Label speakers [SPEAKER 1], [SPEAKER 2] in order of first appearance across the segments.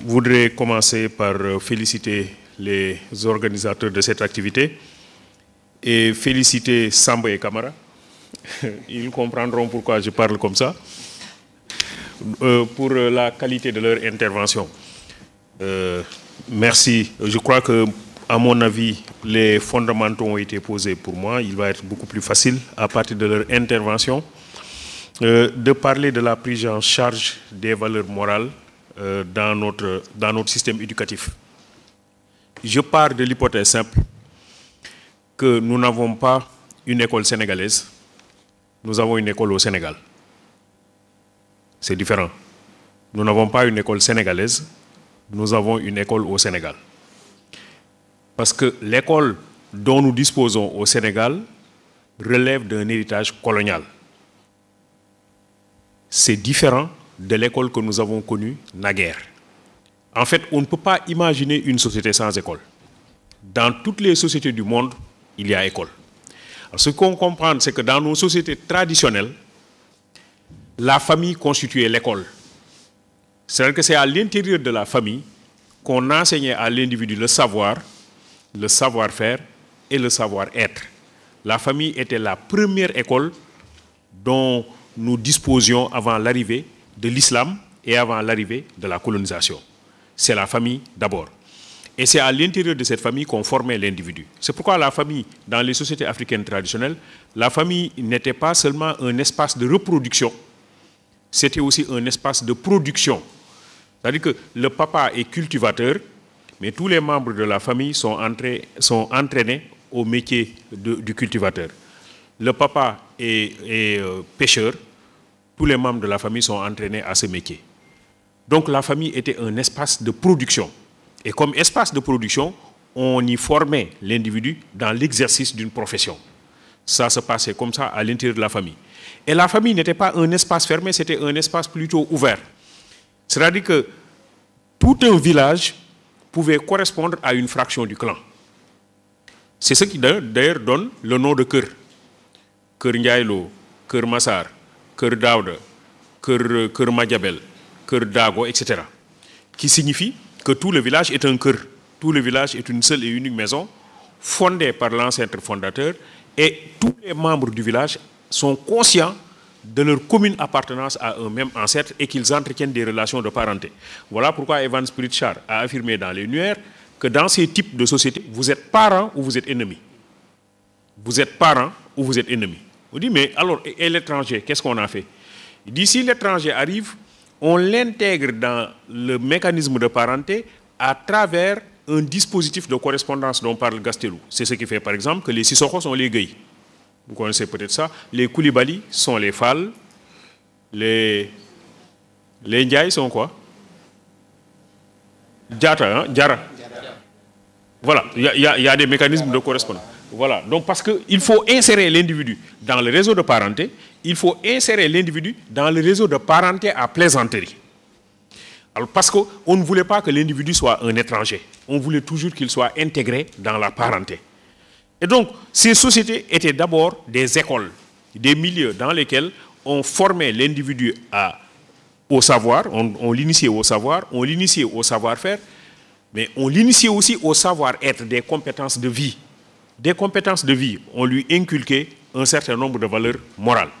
[SPEAKER 1] voudrais commencer par féliciter les organisateurs de cette activité et féliciter Samba et Camara. Ils comprendront pourquoi je parle comme ça, pour la qualité de leur intervention. Merci. Je crois que, à mon avis, les fondamentaux ont été posés pour moi. Il va être beaucoup plus facile, à partir de leur intervention, de parler de la prise en charge des valeurs morales dans notre système éducatif. Je pars de l'hypothèse simple que nous n'avons pas une école sénégalaise, nous avons une école au Sénégal. C'est différent. Nous n'avons pas une école sénégalaise, nous avons une école au Sénégal. Parce que l'école dont nous disposons au Sénégal relève d'un héritage colonial. C'est différent de l'école que nous avons connue naguère. En fait, on ne peut pas imaginer une société sans école. Dans toutes les sociétés du monde, il y a école. Alors, ce qu'on comprend, c'est que dans nos sociétés traditionnelles, la famille constituait l'école. C'est-à-dire que c'est à l'intérieur de la famille qu'on enseignait à l'individu le savoir, le savoir-faire et le savoir-être. La famille était la première école dont nous disposions avant l'arrivée de l'islam et avant l'arrivée de la colonisation. C'est la famille d'abord. Et c'est à l'intérieur de cette famille qu'on formait l'individu. C'est pourquoi la famille, dans les sociétés africaines traditionnelles, la famille n'était pas seulement un espace de reproduction, c'était aussi un espace de production. C'est-à-dire que le papa est cultivateur, mais tous les membres de la famille sont entraînés au métier du cultivateur. Le papa est pêcheur, tous les membres de la famille sont entraînés à ce métier. Donc la famille était un espace de production. Et comme espace de production, on y formait l'individu dans l'exercice d'une profession. Ça se passait comme ça à l'intérieur de la famille. Et la famille n'était pas un espace fermé, c'était un espace plutôt ouvert. C'est-à-dire que tout un village pouvait correspondre à une fraction du clan. C'est ce qui d'ailleurs donne le nom de Kër. Kër Ndiaye-Lo, Kër Massar, Kër Daouda, Kër Madiabel, Kër Dago, etc. Qui signifie que tout le village est un Kër. Tout le village est une seule et unique maison fondée par l'ancêtre fondateur et tous les membres du village sont conscients de leur commune appartenance à un même ancêtre et qu'ils entretiennent des relations de parenté. Voilà pourquoi Evans Pritchard a affirmé dans les Lumières que dans ces types de sociétés, vous êtes parents ou vous êtes ennemis. Vous êtes parents ou vous êtes ennemis. On dit, mais alors, et l'étranger, qu'est-ce qu'on a fait? Il dit, si l'étranger arrive, on l'intègre dans le mécanisme de parenté à travers un dispositif de correspondance dont parle Gastelou. C'est ce qui fait, par exemple, que les Sissoko sont les Gueye. Vous connaissez peut-être ça. Les Koulibaly sont les Fall. Les Ndiaye sont quoi? Diata, hein? Diara. Voilà, il y a des mécanismes de correspondance. Voilà, donc parce qu'il faut insérer l'individu dans le réseau de parenté, il faut insérer l'individu dans le réseau de parenté à plaisanterie. Alors parce qu'on ne voulait pas que l'individu soit un étranger, on voulait toujours qu'il soit intégré dans la parenté. Et donc, ces sociétés étaient d'abord des écoles, des milieux dans lesquels on formait l'individu au savoir, on l'initiait au savoir, on l'initiait au savoir-faire, mais on l'initiait aussi au savoir-être, des compétences de vie. Des compétences de vie, on lui inculquait un certain nombre de valeurs morales.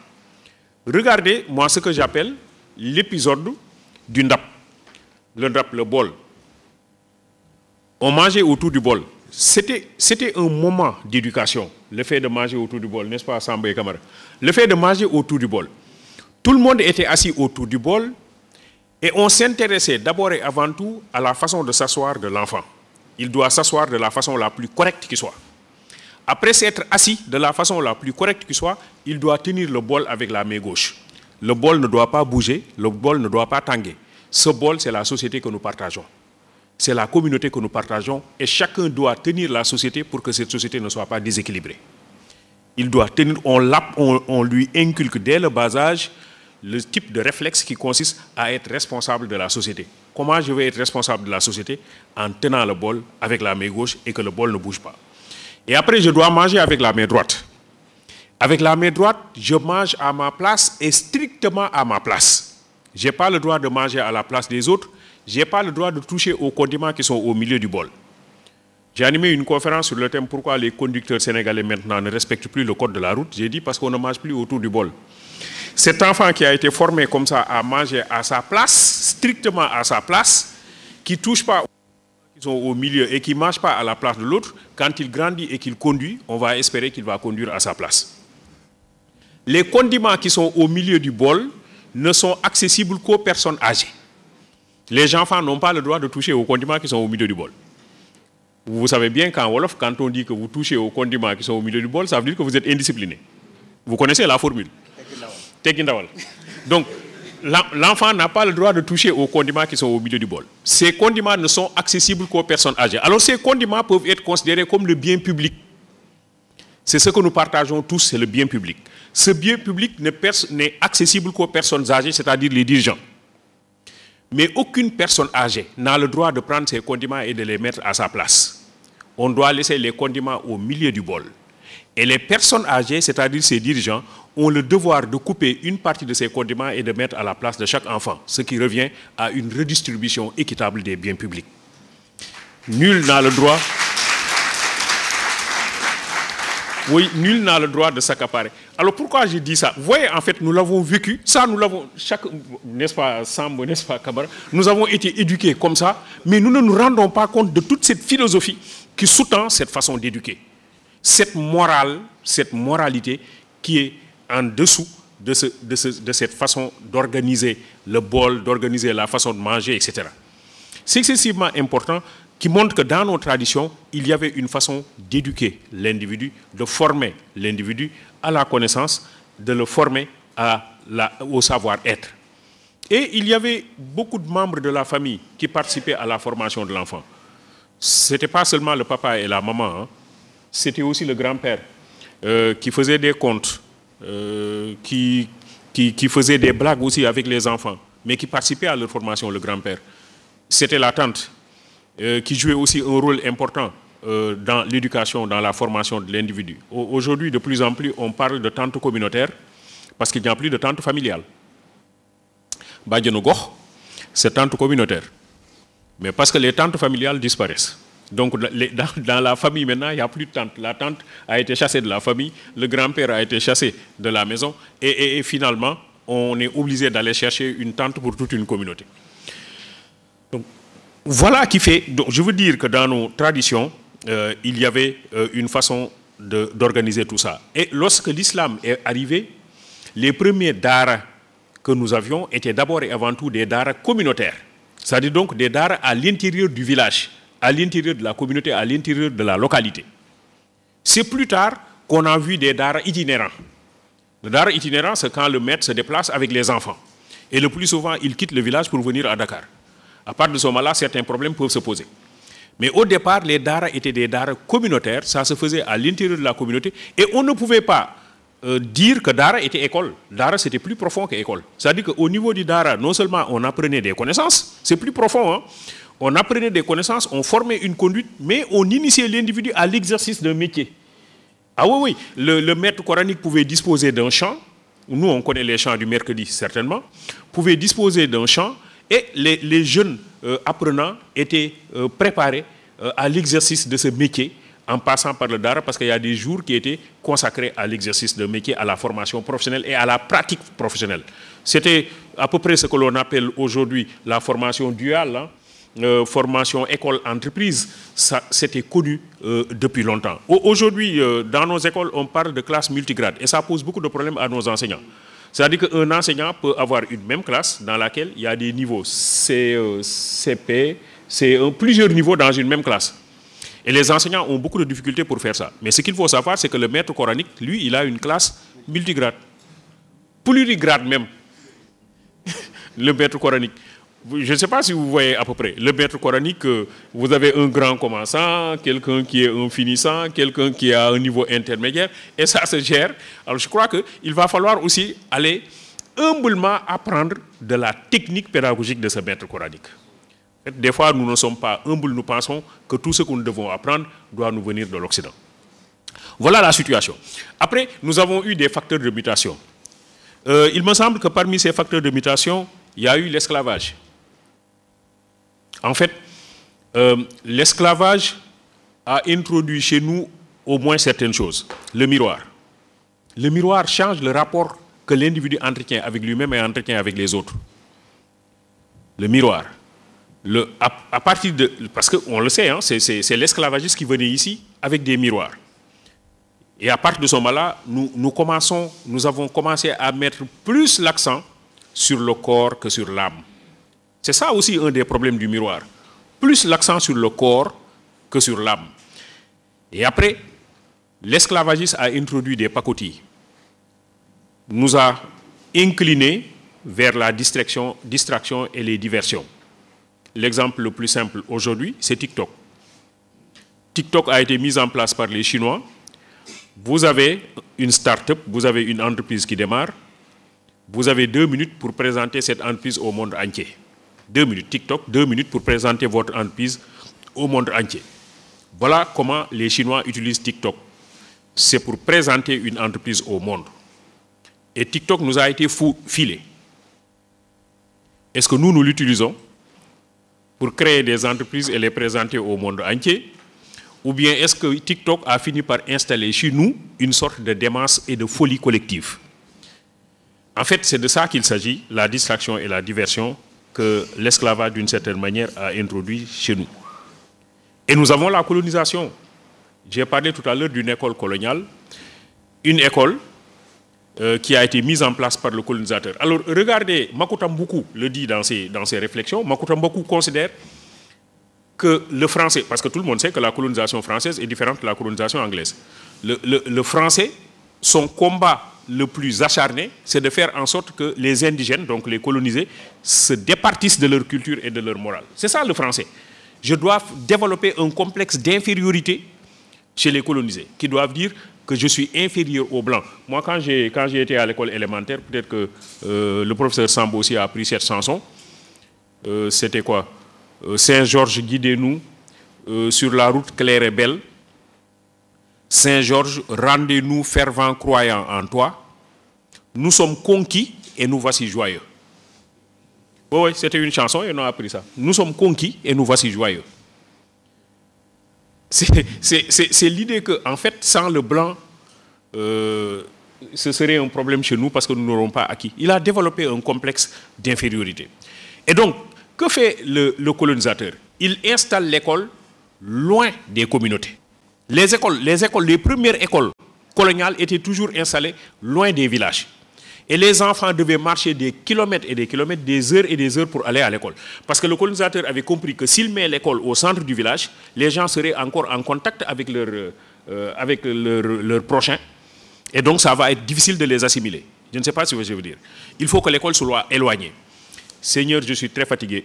[SPEAKER 1] Regardez, moi, ce que j'appelle l'épisode du ndap. Le ndap, le bol. On mangeait autour du bol. C'était un moment d'éducation, le fait de manger autour du bol, n'est-ce pas, Samba et Camara? Le fait de manger autour du bol. Tout le monde était assis autour du bol et on s'intéressait d'abord et avant tout à la façon de s'asseoir de l'enfant. Il doit s'asseoir de la façon la plus correcte qui soit. Après s'être assis de la façon la plus correcte qui soit, il doit tenir le bol avec la main gauche. Le bol ne doit pas bouger, le bol ne doit pas tanguer. Ce bol, c'est la société que nous partageons. C'est la communauté que nous partageons et chacun doit tenir la société pour que cette société ne soit pas déséquilibrée. Il doit tenir, on lui inculque dès le bas âge le type de réflexe qui consiste à être responsable de la société. Comment je vais être responsable de la société? En tenant le bol avec la main gauche et que le bol ne bouge pas. Et après, je dois manger avec la main droite. Avec la main droite, je mange à ma place et strictement à ma place. Je n'ai pas le droit de manger à la place des autres. je n'ai pas le droit de toucher aux condiments qui sont au milieu du bol. J'ai animé une conférence sur le thème pourquoi les conducteurs sénégalais maintenant ne respectent plus le code de la route. J'ai dit parce qu'on ne mange plus autour du bol. Cet enfant qui a été formé comme ça à manger à sa place, strictement à sa place, qui ne touche pas aux condiments qui sont au milieu et qui ne mange pas à la place de l'autre, quand il grandit et qu'il conduit, on va espérer qu'il va conduire à sa place. Les condiments qui sont au milieu du bol ne sont accessibles qu'aux personnes âgées. Les enfants n'ont pas le droit de toucher aux condiments qui sont au milieu du bol. Vous savez bien qu'en Wolof, quand on dit que vous touchez aux condiments qui sont au milieu du bol, ça veut dire que vous êtes indiscipliné. Vous connaissez la formule. Donc, l'enfant n'a pas le droit de toucher aux condiments qui sont au milieu du bol. Ces condiments ne sont accessibles qu'aux personnes âgées. Alors, ces condiments peuvent être considérés comme le bien public. C'est ce que nous partageons tous, c'est le bien public. Ce bien public n'est accessible qu'aux personnes âgées, c'est-à-dire les dirigeants. Mais aucune personne âgée n'a le droit de prendre ces condiments et de les mettre à sa place. On doit laisser les condiments au milieu du bol. Et les personnes âgées, c'est-à-dire ces dirigeants, ont le devoir de couper une partie de ces condiments et de mettre à la place de chaque enfant, ce qui revient à une redistribution équitable des biens publics. Nul n'a le droit... Oui, nul n'a le droit de s'accaparer. Alors pourquoi j'ai dit ça? Vous voyez, en fait, nous l'avons vécu. Ça, nous l'avons, n'est-ce pas, Sambo, n'est-ce pas, Kamara? Nous avons été éduqués comme ça, mais nous ne nous rendons pas compte de toute cette philosophie qui sous-tend cette façon d'éduquer. Cette morale, cette moralité qui est en dessous de cette façon d'organiser le bol, d'organiser la façon de manger, etc. C'est excessivement important, qui montre que dans nos traditions, il y avait une façon d'éduquer l'individu, de former l'individu à la connaissance, de le former au savoir-être. Et il y avait beaucoup de membres de la famille qui participaient à la formation de l'enfant. Ce n'était pas seulement le papa et la maman, hein. C'était aussi le grand-père qui faisait des contes, qui faisait des blagues aussi avec les enfants, mais qui participait à leur formation, le grand-père. C'était la tante. Qui jouait aussi un rôle important dans l'éducation, dans la formation de l'individu. Aujourd'hui, de plus en plus, on parle de tante communautaire parce qu'il n'y a plus de tante familiale. Badjanogor, c'est tante communautaire. Mais parce que les tantes familiales disparaissent. Donc, dans la famille maintenant, il n'y a plus de tante. La tante a été chassée de la famille, le grand-père a été chassé de la maison, et finalement, on est obligé d'aller chercher une tante pour toute une communauté. Donc, voilà qui fait, donc je veux dire que dans nos traditions, il y avait une façon d'organiser tout ça. Et lorsque l'islam est arrivé, les premiers daras que nous avions étaient d'abord et avant tout des daras communautaires. C'est-à-dire donc des daras à l'intérieur du village, à l'intérieur de la communauté, à l'intérieur de la localité. C'est plus tard qu'on a vu des daras itinérants. Le dara itinérant, c'est quand le maître se déplace avec les enfants. Et le plus souvent, il quitte le village pour venir à Dakar. À partir de ce moment-là, certains problèmes peuvent se poser. Mais au départ, les daras étaient des daras communautaires, ça se faisait à l'intérieur de la communauté, et on ne pouvait pas dire que dara était école. Dara, c'était plus profond qu'école. C'est-à-dire qu'au niveau du dara, non seulement on apprenait des connaissances, c'est plus profond, hein? On apprenait des connaissances, on formait une conduite, mais on initiait l'individu à l'exercice d'un métier. Ah oui, le maître coranique pouvait disposer d'un champ, nous on connaît les champs du mercredi certainement, pouvait disposer d'un champ, et les jeunes apprenants étaient préparés à l'exercice de ce métier en passant par le dara, parce qu'il y a des jours qui étaient consacrés à l'exercice de métier, à la formation professionnelle et à la pratique professionnelle. C'était à peu près ce que l'on appelle aujourd'hui la formation duale, hein, formation école-entreprise. Ça, c'était connu depuis longtemps. Aujourd'hui, dans nos écoles, on parle de classe multigrade et ça pose beaucoup de problèmes à nos enseignants. C'est-à-dire qu'un enseignant peut avoir une même classe dans laquelle il y a des niveaux CE, CP, CE1, plusieurs niveaux dans une même classe. Et les enseignants ont beaucoup de difficultés pour faire ça. Mais ce qu'il faut savoir, c'est que le maître coranique, lui, il a une classe multigrade. Plurigrade même. Le maître coranique. Je ne sais pas si vous voyez à peu près. Le maître coranique, vous avez un grand commençant, quelqu'un qui est un finissant, quelqu'un qui a un niveau intermédiaire, et ça se gère. Alors je crois qu'il va falloir aussi aller humblement apprendre de la technique pédagogique de ce maître coranique. Des fois, nous ne sommes pas humbles, nous pensons que tout ce que nous devons apprendre doit nous venir de l'Occident. Voilà la situation. Après, nous avons eu des facteurs de mutation. Il me semble que parmi ces facteurs de mutation, il y a eu l'esclavage. En fait, l'esclavage a introduit chez nous au moins certaines choses. Le miroir. Le miroir change le rapport que l'individu entretient avec lui-même et entretient avec les autres. Le miroir. À partir de... Parce qu'on le sait, hein, c'est l'esclavagiste qui venait ici avec des miroirs. Et à partir de ce moment-là, nous avons commencé à mettre plus l'accent sur le corps que sur l'âme. C'est ça aussi un des problèmes du miroir. Plus l'accent sur le corps que sur l'âme. Et après, l'esclavagiste a introduit des pacotilles. Nous a inclinés vers la distraction et les diversions. L'exemple le plus simple aujourd'hui, c'est TikTok. TikTok a été mis en place par les Chinois. Vous avez une start-up, vous avez une entreprise qui démarre. Vous avez 2 minutes pour présenter cette entreprise au monde entier. 2 minutes, TikTok, 2 minutes pour présenter votre entreprise au monde entier. Voilà comment les Chinois utilisent TikTok. C'est pour présenter une entreprise au monde. Et TikTok nous a été filé. Est-ce que nous l'utilisons pour créer des entreprises et les présenter au monde entier? Ou bien est-ce que TikTok a fini par installer chez nous une sorte de démence et de folie collective? En fait, c'est de ça qu'il s'agit, la distraction et la diversion que l'esclavage, d'une certaine manière, a introduit chez nous. Et nous avons la colonisation. J'ai parlé tout à l'heure d'une école coloniale, une école qui a été mise en place par le colonisateur. Alors, regardez, Makuta Mboukou le dit dans ses réflexions. Makuta Mboukou considère que le français, parce que tout le monde sait que la colonisation française est différente de la colonisation anglaise. Le français, son combat le plus acharné, c'est de faire en sorte que les indigènes, donc les colonisés, se départissent de leur culture et de leur morale. C'est ça le français. Je dois développer un complexe d'infériorité chez les colonisés, qui doivent dire que je suis inférieur aux Blancs. Moi, quand j'ai été à l'école élémentaire, peut-être que le professeur Sambo aussi a appris cette chanson. C'était quoi? Saint-Georges, guidez-nous sur la route claire et belle. Saint-Georges, rendez-nous fervents croyants en toi. Nous sommes conquis et nous voici joyeux. Oui, c'était une chanson et on a appris ça. Nous sommes conquis et nous voici joyeux. C'est l'idée que, en fait, sans le blanc, ce serait un problème chez nous parce que nous n'aurons pas acquis. Il a développé un complexe d'infériorité. Et donc, que fait le colonisateur? Il installe l'école loin des communautés. Les premières écoles coloniales étaient toujours installées loin des villages. Et les enfants devaient marcher des kilomètres et des kilomètres, des heures et des heures pour aller à l'école. Parce que le colonisateur avait compris que s'il met l'école au centre du village, les gens seraient encore en contact avec leurs prochains. Et donc, ça va être difficile de les assimiler. Je ne sais pas ce que je veux dire. Il faut que l'école soit éloignée. Seigneur, je suis très fatigué.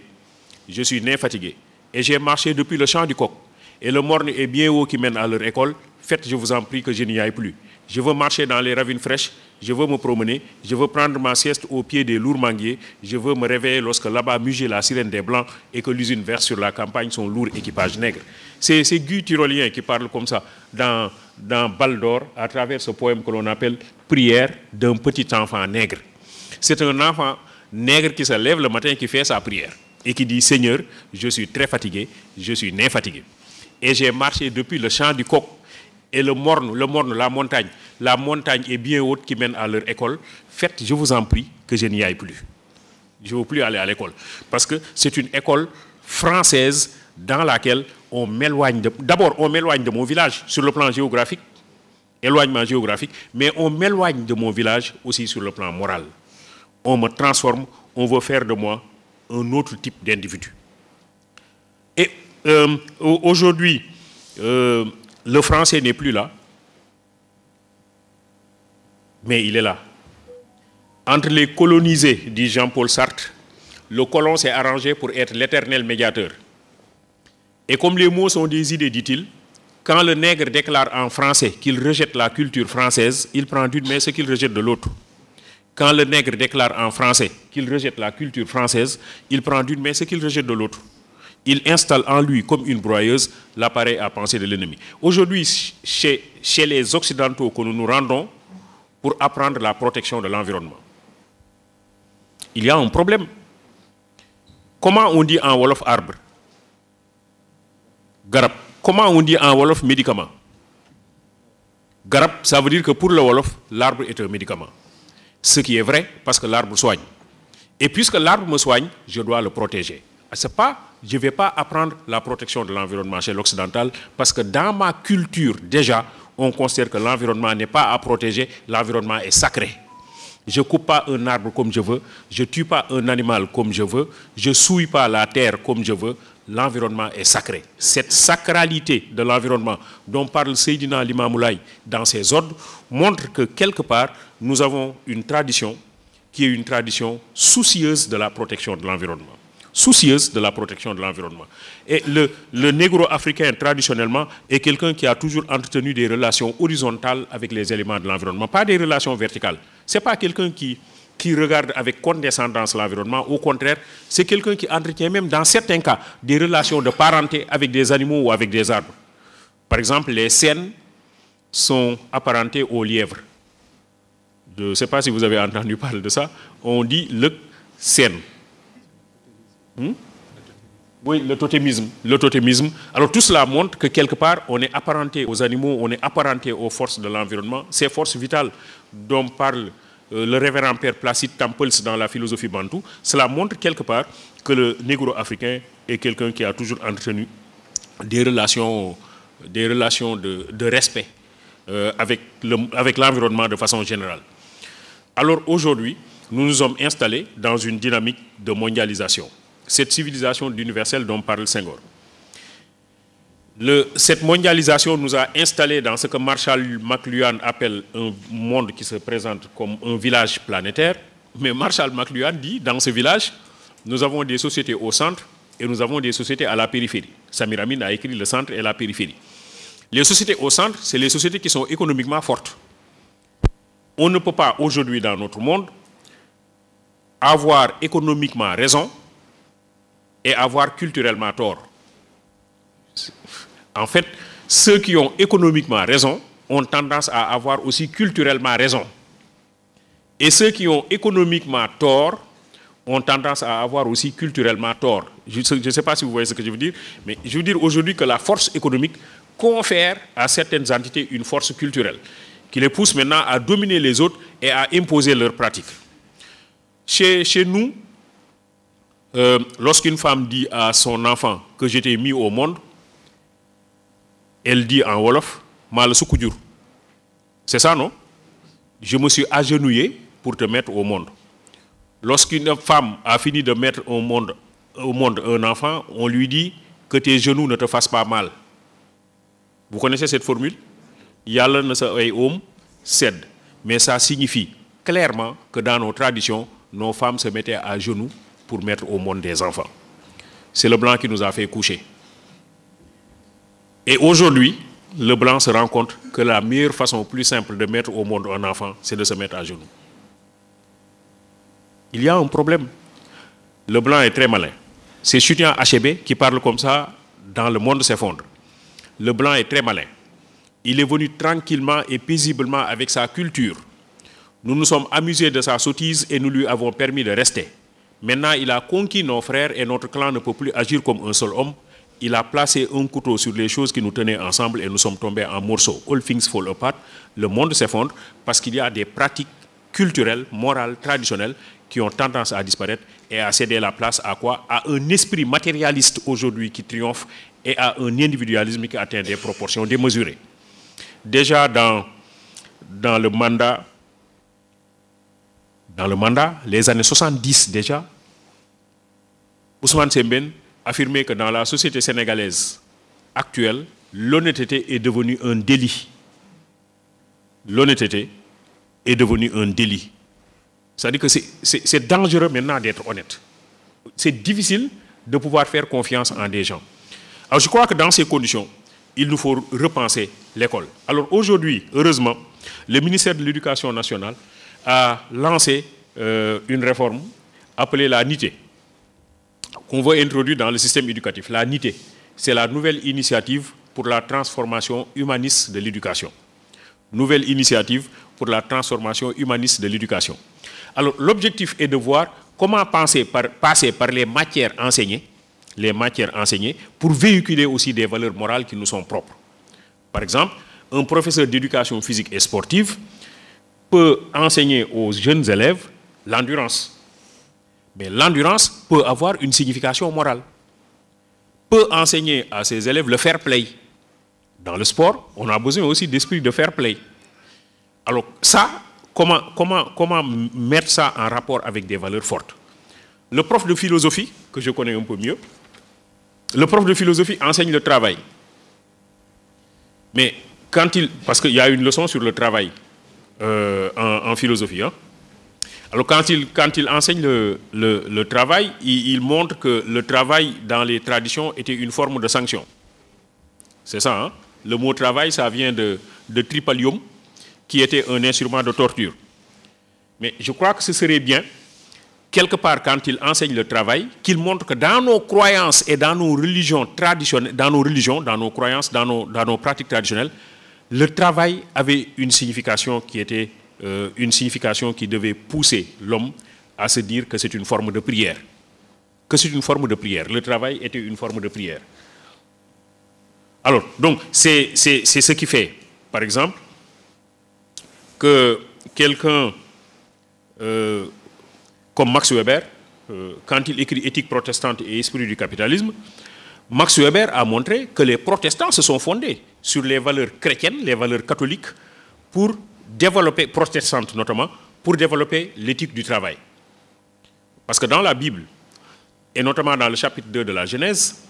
[SPEAKER 1] Je suis né fatigué. Et j'ai marché depuis le champ du coq. Et le morne est bien haut qui mène à leur école. Faites, je vous en prie, que je n'y aille plus. Je veux marcher dans les ravines fraîches. Je veux me promener. Je veux prendre ma sieste au pied des lourds manguiers. Je veux me réveiller lorsque là-bas mugit la sirène des Blancs et que l'usine verse sur la campagne son lourd équipage nègre. C'est Guy Tyrolien qui parle comme ça dans Bal d'Or à travers ce poème que l'on appelle « Prière d'un petit enfant nègre ». C'est un enfant nègre qui se lève le matin et qui fait sa prière et qui dit « Seigneur, je suis très fatigué, je suis né fatigué. Et j'ai marché depuis le champ du coq. Et le morne, la montagne est bien haute qui mène à leur école. Faites, je vous en prie, que je n'y aille plus. Je ne veux plus aller à l'école. Parce que c'est une école française dans laquelle on m'éloigne d'abord, on m'éloigne de mon village sur le plan géographique, éloignement géographique, mais on m'éloigne de mon village aussi sur le plan moral. On me transforme, on veut faire de moi un autre type d'individu. Et aujourd'hui, le français n'est plus là, mais il est là. Entre les colonisés, dit Jean-Paul Sartre, le colon s'est arrangé pour être l'éternel médiateur. Et comme les mots sont des idées, dit-il, quand le nègre déclare en français qu'il rejette la culture française, il prend d'une main ce qu'il rejette de l'autre. Quand le nègre déclare en français qu'il rejette la culture française, il prend d'une main ce qu'il rejette de l'autre. Il installe en lui, comme une broyeuse, l'appareil à penser de l'ennemi. Aujourd'hui, chez les Occidentaux que nous nous rendons pour apprendre la protection de l'environnement, il y a un problème. Comment on dit en Wolof arbre? comment on dit en Wolof médicament? Garab, ça veut dire que pour le Wolof, l'arbre est un médicament. Ce qui est vrai, parce que l'arbre soigne. Et puisque l'arbre me soigne, je dois le protéger. Je ne vais pas apprendre la protection de l'environnement chez l'occidental, parce que dans ma culture, déjà, on considère que l'environnement n'est pas à protéger, l'environnement est sacré. Je ne coupe pas un arbre comme je veux, je ne tue pas un animal comme je veux, je ne souille pas la terre comme je veux. L'environnement est sacré. Cette sacralité de l'environnement dont parle Seydina Limamoulaye dans ses ordres montre que quelque part, nous avons une tradition qui est une tradition soucieuse de la protection de l'environnement. Soucieuse de la protection de l'environnement. Et le négro-africain, traditionnellement, est quelqu'un qui a toujours entretenu des relations horizontales avec les éléments de l'environnement, pas des relations verticales. Ce n'est pas quelqu'un qui regarde avec condescendance l'environnement. Au contraire, c'est quelqu'un qui entretient même, dans certains cas, des relations de parenté avec des animaux ou avec des arbres. Par exemple, les cènes sont apparentés aux lièvres. Je ne sais pas si vous avez entendu parler de ça. On dit le cène. Oui, le totémisme. Le totémisme. Alors tout cela montre que quelque part, on est apparenté aux animaux, on est apparenté aux forces de l'environnement. Ces forces vitales dont parle le révérend père Placide Tampels dans la philosophie bantou, cela montre quelque part que le négro-africain est quelqu'un qui a toujours entretenu des relations de respect avec l'environnement de façon générale. Alors aujourd'hui, nous nous sommes installés dans une dynamique de mondialisation. Cette civilisation universelle dont parle Senghor. Cette mondialisation nous a installés dans ce que Marshall McLuhan appelle un monde qui se présente comme un village planétaire. Mais Marshall McLuhan dit, dans ce village, nous avons des sociétés au centre et nous avons des sociétés à la périphérie. Samir Amin a écrit le centre et la périphérie. Les sociétés au centre, c'est les sociétés qui sont économiquement fortes. On ne peut pas aujourd'hui dans notre monde avoir économiquement raison et avoir culturellement tort. En fait, ceux qui ont économiquement raison ont tendance à avoir aussi culturellement raison. Et ceux qui ont économiquement tort ont tendance à avoir aussi culturellement tort. Je ne sais pas si vous voyez ce que je veux dire, mais je veux dire aujourd'hui que la force économique confère à certaines entités une force culturelle qui les pousse maintenant à dominer les autres et à imposer leurs pratiques. Chez nous, lorsqu'une femme dit à son enfant que j'étais mis au monde, elle dit en Wolof, mal soukudjur. C'est ça, non? Je me suis agenouillé pour te mettre au monde. Lorsqu'une femme a fini de mettre au monde un enfant, on lui dit que tes genoux ne te fassent pas mal. Vous connaissez cette formule? Yalla ne sa ay om cède. Mais ça signifie clairement que dans nos traditions, nos femmes se mettaient à genoux pour mettre au monde des enfants. C'est le blanc qui nous a fait coucher. Et aujourd'hui, le blanc se rend compte que la meilleure façon plus simple de mettre au monde un enfant, c'est de se mettre à genoux. Il y a un problème. Le blanc est très malin. C'est Chutian Achebe qui parle comme ça dans Le monde s'effondre. Le blanc est très malin. Il est venu tranquillement et paisiblement avec sa culture. Nous nous sommes amusés de sa sottise et nous lui avons permis de rester. Maintenant, il a conquis nos frères et notre clan ne peut plus agir comme un seul homme. Il a placé un couteau sur les choses qui nous tenaient ensemble et nous sommes tombés en morceaux. All things fall apart. Le monde s'effondre parce qu'il y a des pratiques culturelles, morales, traditionnelles qui ont tendance à disparaître et à céder la place à quoi? À un esprit matérialiste aujourd'hui qui triomphe et à un individualisme qui atteint des proportions démesurées. Déjà dans le mandat, les années 70 déjà, Ousmane Sembène affirmait que dans la société sénégalaise actuelle, l'honnêteté est devenue un délit. L'honnêteté est devenue un délit. C'est-à-dire que c'est dangereux maintenant d'être honnête. C'est difficile de pouvoir faire confiance en des gens. Alors je crois que dans ces conditions, il nous faut repenser l'école. Alors aujourd'hui, heureusement, le ministère de l'Éducation nationale a lancé une réforme appelée la NITE, qu'on veut introduire dans le système éducatif. La NITE, c'est la nouvelle initiative pour la transformation humaniste de l'éducation. Nouvelle initiative pour la transformation humaniste de l'éducation. Alors l'objectif est de voir comment passer par les matières enseignées, les matières enseignées pour véhiculer aussi des valeurs morales qui nous sont propres. Par exemple, un professeur d'éducation physique et sportive peut enseigner aux jeunes élèves l'endurance. Mais l'endurance peut avoir une signification morale. Peut enseigner à ses élèves le fair play. Dans le sport, on a besoin aussi d'esprit de fair play. Alors ça, comment mettre ça en rapport avec des valeurs fortes? Le prof de philosophie, que je connais un peu mieux, le prof de philosophie enseigne le travail. Mais parce qu'il y a une leçon sur le travail en philosophie. Hein. Alors quand il enseigne le travail, il montre que le travail dans les traditions était une forme de sanction. C'est ça, hein? Le mot travail, ça vient de tripalium, qui était un instrument de torture. Mais je crois que ce serait bien, quelque part, quand il enseigne le travail, qu'il montre que dans nos croyances et dans nos religions traditionnelles, dans nos croyances, dans nos pratiques traditionnelles, le travail avait une signification qui était une signification qui devait pousser l'homme à se dire que c'est une forme de prière. Que c'est une forme de prière. Le travail était une forme de prière. Alors, donc, c'est ce qui fait, par exemple, que quelqu'un comme Max Weber, quand il écrit Éthique protestante et esprit du capitalisme, Max Weber a montré que les protestants se sont fondés sur les valeurs chrétiennes, les valeurs catholiques, pour développer, protestantes notamment, pour développer l'éthique du travail. Parce que dans la Bible, et notamment dans le chapitre 2 de la Genèse,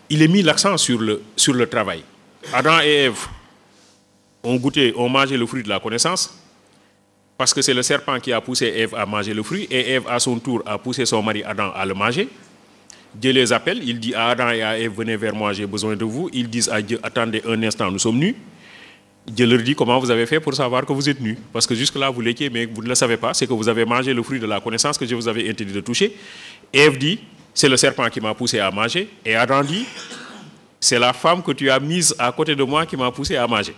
[SPEAKER 1] il est mis l'accent sur le travail. Adam et Ève ont mangé le fruit de la connaissance, parce que c'est le serpent qui a poussé Ève à manger le fruit, et Ève, à son tour, a poussé son mari Adam à le manger. Dieu les appelle, il dit à Adam et à Ève, venez vers moi, j'ai besoin de vous. Ils disent à Dieu, attendez un instant, nous sommes nus. Dieu leur dit, comment vous avez fait pour savoir que vous êtes nus? Parce que jusque-là, vous l'étiez, mais vous ne le savez pas, c'est que vous avez mangé le fruit de la connaissance que je vous avais interdit de toucher. Ève dit, c'est le serpent qui m'a poussé à manger. Et Adam dit, c'est la femme que tu as mise à côté de moi qui m'a poussé à manger.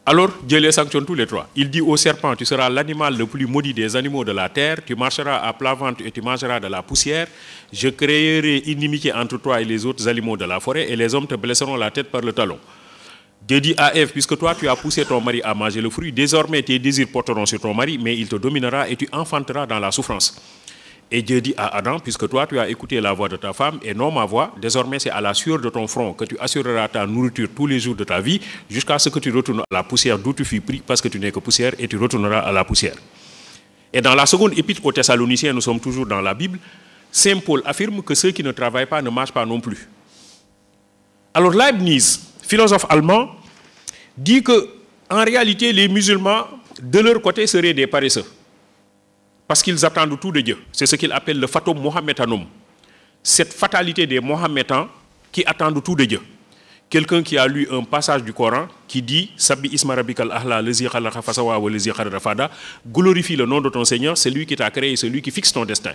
[SPEAKER 1] Alors, Dieu les sanctionne tous les trois. Il dit au serpent, tu seras l'animal le plus maudit des animaux de la terre, tu marcheras à plat ventre et tu mangeras de la poussière. Je créerai inimitié entre toi et les autres animaux de la forêt, et les hommes te blesseront la tête par le talon. Dieu dit à Ève, puisque toi tu as poussé ton mari à manger le fruit, désormais tes désirs porteront sur ton mari, mais il te dominera et tu enfanteras dans la souffrance. Et Dieu dit à Adam, puisque toi tu as écouté la voix de ta femme et non ma voix, désormais c'est à la sueur de ton front que tu assureras ta nourriture tous les jours de ta vie, jusqu'à ce que tu retournes à la poussière d'où tu fus pris, parce que tu n'es que poussière, et tu retourneras à la poussière. Et dans la seconde épître aux Thessaloniciens, nous sommes toujours dans la Bible, Saint Paul affirme que ceux qui ne travaillent pas ne mangent pas non plus. Alors Leibniz, philosophe allemand, dit que en réalité les musulmans de leur côté seraient des paresseux. Parce qu'ils attendent tout de Dieu. C'est ce qu'il appelle le fatum mohammedanum. Cette fatalité des Mohammedans qui attendent tout de Dieu. Quelqu'un qui a lu un passage du Coran qui dit Sabbi isma rabbikal ahla lazi khalaqa fasawa wa lazi khadara fada, glorifie le nom de ton Seigneur, c'est lui qui t'a créé, c'est lui qui fixe ton destin.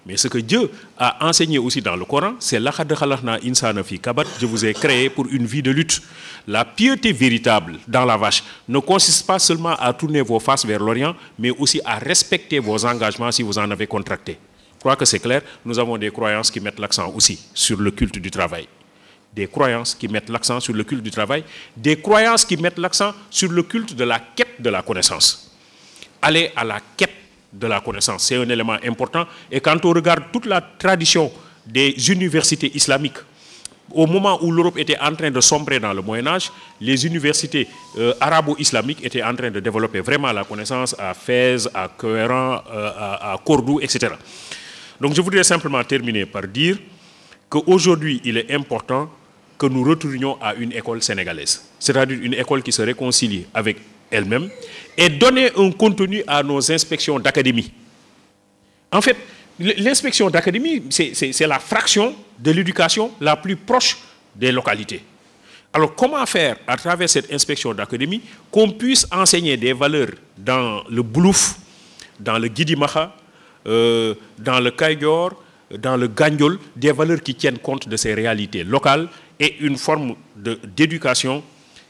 [SPEAKER 1] Mais ce que Dieu a enseigné aussi dans le Coran, c'est laqad khalaqna insana fi kabad, je vous ai créé pour une vie de lutte. La piété véritable dans la vache ne consiste pas seulement à tourner vos faces vers l'Orient, mais aussi à respecter vos engagements si vous en avez contracté. Je crois que c'est clair, nous avons des croyances qui mettent l'accent aussi sur le culte du travail. Des croyances qui mettent l'accent sur le culte du travail, des croyances qui mettent l'accent sur le culte de la quête de la connaissance. Aller à la quête de la connaissance, c'est un élément important. Et quand on regarde toute la tradition des universités islamiques, au moment où l'Europe était en train de sombrer dans le Moyen-Âge, les universités arabo-islamiques étaient en train de développer vraiment la connaissance à Fès, à Coëran, à Cordoue, etc. Donc je voudrais simplement terminer par dire qu'aujourd'hui, il est important que nous retournions à une école sénégalaise, c'est-à-dire une école qui se réconcilie avec elle-même et donner un contenu à nos inspections d'académie. En fait, l'inspection d'académie, c'est la fraction de l'éducation la plus proche des localités. Alors, comment faire à travers cette inspection d'académie qu'on puisse enseigner des valeurs dans le Boulouf, dans le Guidimaha, dans le Kaïgor, dans le Gandiol, des valeurs qui tiennent compte de ces réalités locales et une forme d'éducation,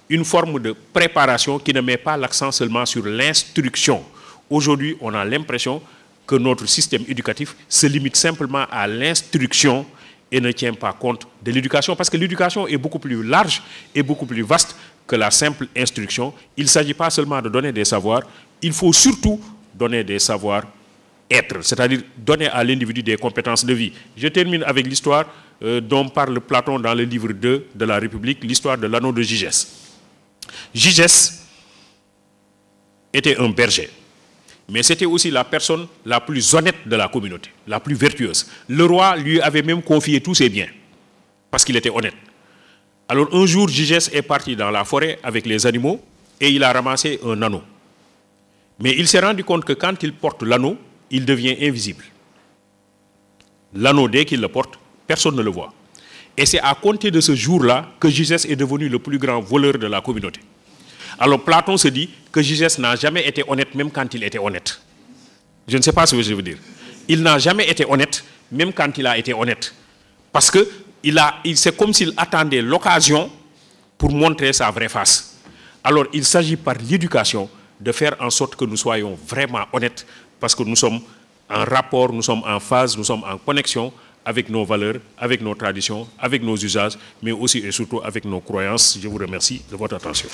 [SPEAKER 1] une forme de préparation qui ne met pas l'accent seulement sur l'instruction. Aujourd'hui, on a l'impression que notre système éducatif se limite simplement à l'instruction et ne tient pas compte de l'éducation, parce que l'éducation est beaucoup plus large et beaucoup plus vaste que la simple instruction. Il ne s'agit pas seulement de donner des savoirs, il faut surtout donner des savoir-être, c'est-à-dire donner à l'individu des compétences de vie. Je termine avec l'histoire dont parle Platon dans le livre 2 de la République, l'histoire de l'anneau de Gygès. Gygès était un berger, mais c'était aussi la personne la plus honnête de la communauté, la plus vertueuse. Le roi lui avait même confié tous ses biens, parce qu'il était honnête. Alors un jour, Gygès est parti dans la forêt avec les animaux et il a ramassé un anneau. Mais il s'est rendu compte que quand il porte l'anneau, il devient invisible. L'anneau, dès qu'il le porte, personne ne le voit. Et c'est à compter de ce jour-là que Gygès est devenu le plus grand voleur de la communauté. Alors Platon se dit que Gygès n'a jamais été honnête, même quand il était honnête. Je ne sais pas ce que je veux dire. Il n'a jamais été honnête, même quand il a été honnête. Parce que c'est comme s'il attendait l'occasion pour montrer sa vraie face. Alors il s'agit par l'éducation de faire en sorte que nous soyons vraiment honnêtes, parce que nous sommes en rapport, nous sommes en phase, nous sommes en connexion avec nos valeurs, avec nos traditions, avec nos usages, mais aussi et surtout avec nos croyances. Je vous remercie de votre attention.